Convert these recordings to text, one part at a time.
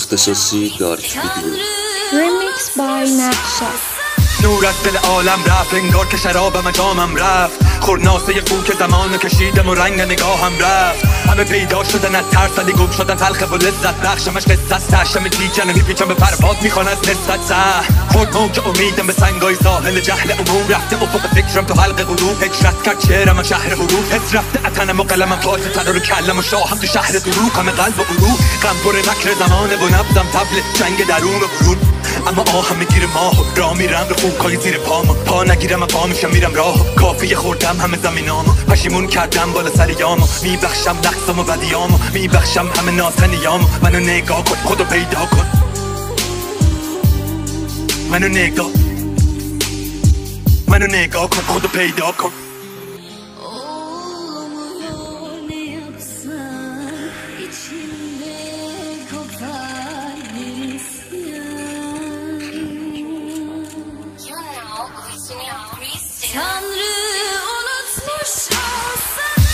اختصاصی دارک ویدیو. Remix by نقشه. نور از دل عالم رفت، انگار که شرابم جامم رفت. خورناسه خون که زمان کشیدم و رنگ نگاهم رفت. همه پیدا شدن از ترس ولی گم شدن تلخ و لذت بخشمش قصت تشم دیجن میپیچم به پرباد میخوان از نسبت سه خورد موج امیدم به سنگای ساحل جهل عموم رفته افق فکرم تو حلق غروب هجرت کرد شعرم شهر حروف حس رفته اتنم و قلمم تاج ترا رو کلم و شاهم تو شهر دروغ همه قلب و عروق غم پر مکر زمانه و نبضم طبل جنگ درون و برون اما آهم میگیره ماه را میرم رو خوکای زیر پامو پا نگیرم پا میشم میرم راه کافی خوردم همه زمینامو پشیمون کردم بالا سر یامو میبخشم نقصم و بدیامو میبخشم همه ناتنیامو منو نگاه کن خودو پیدا کن منو نگاه کن خودو پیدا کن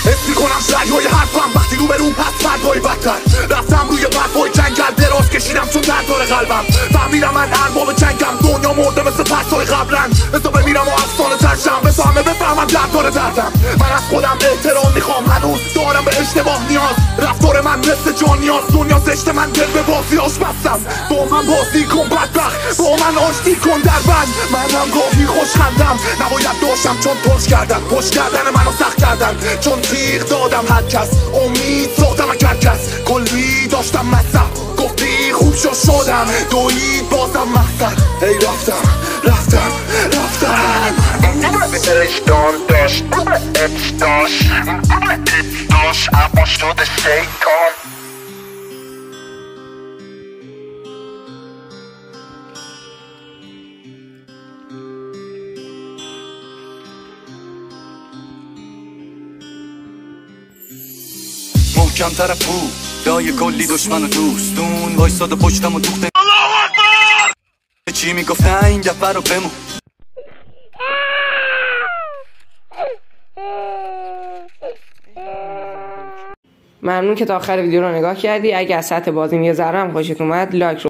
حس میکنم شرگای حرفم وقتی رو به رو پس فردهای بدتر رفتم روی برفای جنگل دراز کشیدم چون درد داره قلبم فهمیدم من ارباب جنگم دنیا مرده مثل پسای قبلن بزا بمیرم و افسانه ترشم بزا همه بفهمم درد داره دردم من از خودم احترام میخوام هنوز دارم به اشتباه نیاز رفتار من مثل جان نیاز دنیا زشت من دل به بازی آش بستم با من بازی کن بدبخت با من آشتی کن در بند منم گاهی خوش خندم نباید داشتم چون پشت کردن منو سخت کردن چون تیغ دادم هر کس امید ساختم اگر کس کلی داشتم مصب گفتی خوب شدم دوید بازم مقصد ای رفتم به دلش داشت اما شده شیطان محکم طرف بود دای کلی دشمن و دوستون وایساد و پشتم و دوخته چی میگفت این دفعه رو بمون ممنون که تا آخر ویدیو رو نگاه کردی. اگه از سطح بازی یه ذره هم خوشت اومد لایک رو